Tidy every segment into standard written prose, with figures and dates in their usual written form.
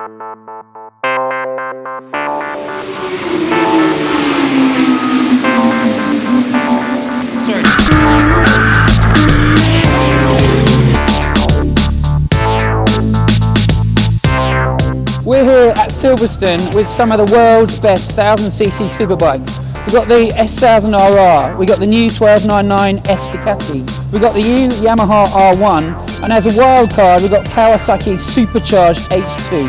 We're here at Silverstone with some of the world's best 1000cc superbikes. We've got the S1000RR, we've got the new 1299 S Ducati, we've got the new Yamaha R1, and as a wild card we've got Kawasaki Supercharged H2.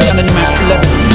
And then map 11.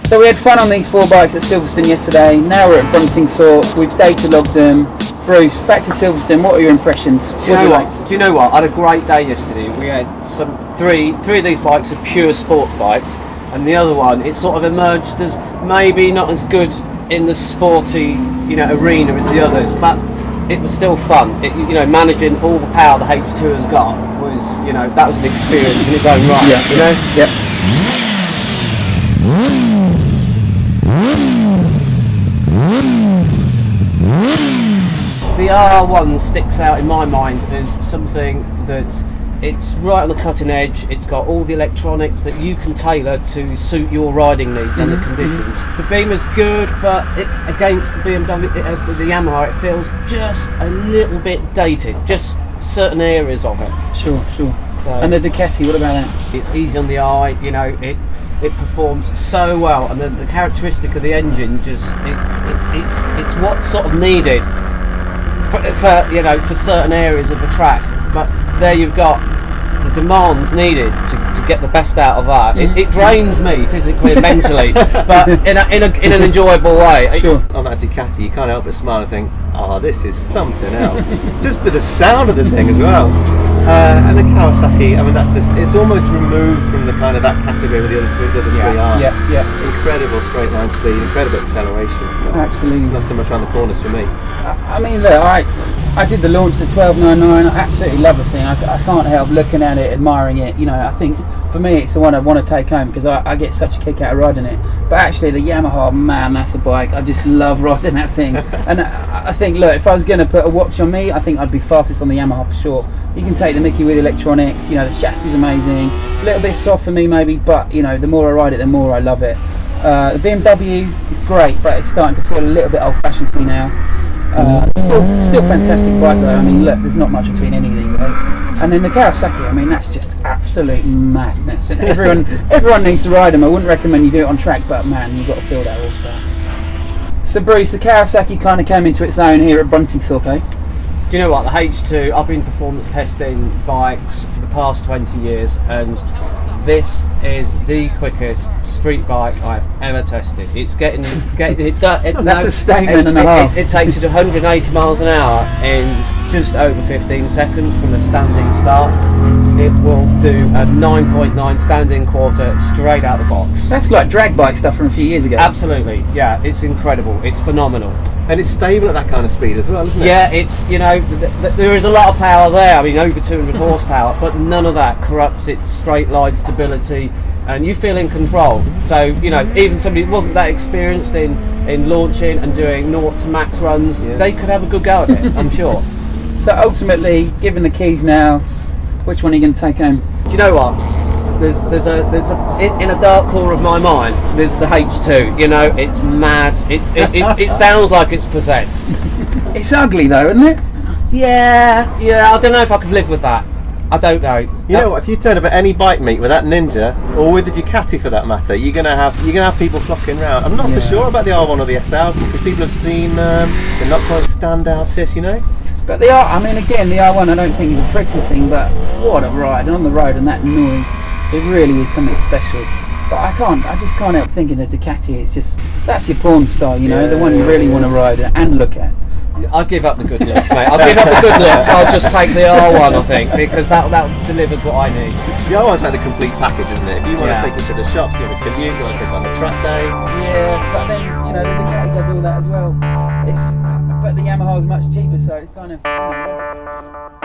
So we had fun on these four bikes at Silverstone yesterday. Now we're at Buntingthorpe. We've data logged them. Bruce, back to Silverstone. What are your impressions? Do you know what? I had a great day yesterday. We had three of these bikes are pure sports bikes, and the other one it sort of emerged as maybe not as good in the sporty arena as the others, but it was still fun. Managing all the power the H2 has got was that was an experience in its own right. Yeah. The R1 sticks out in my mind as something that it's right on the cutting edge. It's got all the electronics that you can tailor to suit your riding needs and the conditions. The Beamer's good, but against the BMW, the Yamaha, it feels just a little bit dated. Just certain areas of it. Sure. So, and the Ducati, what about that? It's easy on the eye. It performs so well, and the characteristic of the engine it's what's sort of needed for certain areas of the track. But there you've got the demands needed to get the best out of that. It drains me physically and mentally, but in an enjoyable way. Sure. On that Ducati, you can't help but smile and think, this is something else. Just for the sound of the thing as well. And the Kawasaki, it's almost removed from the kind of that category where the other three are. Yeah. Incredible straight line speed, incredible acceleration. Absolutely. Not so much around the corners for me. I mean, look, I did the launch of the 1299. I absolutely love the thing. I can't help looking at it, admiring it. I think for me it's the one I want to take home because I get such a kick out of riding it. But actually the Yamaha, man, that's a bike. I just love riding that thing. And I think, look, if I was going to put a watch on me, I think I'd be fastest on the Yamaha for sure. You can take the mickey with electronics, the chassis is amazing. A little bit soft for me maybe, but the more I ride it, the more I love it. The BMW is great, but it's starting to feel a little bit old-fashioned to me now. Still fantastic bike though. I mean, look, there's not much between any of these. And then the Kawasaki, that's just absolute madness. And everyone needs to ride them. I wouldn't recommend you do it on track, but man, you've got to feel that horsepower. So Bruce, the Kawasaki kind of came into its own here at Buntingthorpe, eh? Do you know what? The H2, I've been performance testing bikes for the past 20 years, and this is the quickest street bike I've ever tested. It's That's a statement and a half. It takes you to 180 miles an hour in just over 15 seconds from a standing start. It will do a 9.9 standing quarter straight out the box. That's like drag bike stuff from a few years ago. Absolutely, yeah. It's incredible. It's phenomenal. And it's stable at that kind of speed as well, isn't it? Yeah, it's, there is a lot of power there. Over 200 horsepower, but none of that corrupts its straight line stability, and you feel in control. So, even somebody who wasn't that experienced in launching and doing 0 to max runs, they could have a good go at it, I'm sure. So ultimately, given the keys now, which one are you going to take home? Do you know what? There's in a dark corner of my mind, there's the H2. It's mad. It sounds like it's possessed. It's ugly though, isn't it? Yeah. I don't know if I could live with that. I don't know. You know what? If you turn up at any bike meet with that Ninja, or with the Ducati for that matter, you're gonna have people flocking round. I'm not so sure about the R1 or the S1000 because people have seen they're not quite standout-ish, But the R, I mean, again, the R1 I don't think is a pretty thing, but what a ride. And on the road and that noise, it really is something special. But I just can't help thinking the Ducati is just, that's your porn star, you know, the one you really want to ride and look at. I'll give up the good looks, mate. I'll give up the good looks. I'll just take the R1, I think, because that delivers what I need. The R1's like the complete package, isn't it? If you want to take it to the shops, you want to commute, you want to take it on a track day. Yeah, but then, you know, the Ducati does all that as well. But the Yamaha's much cheaper, so it's kind of...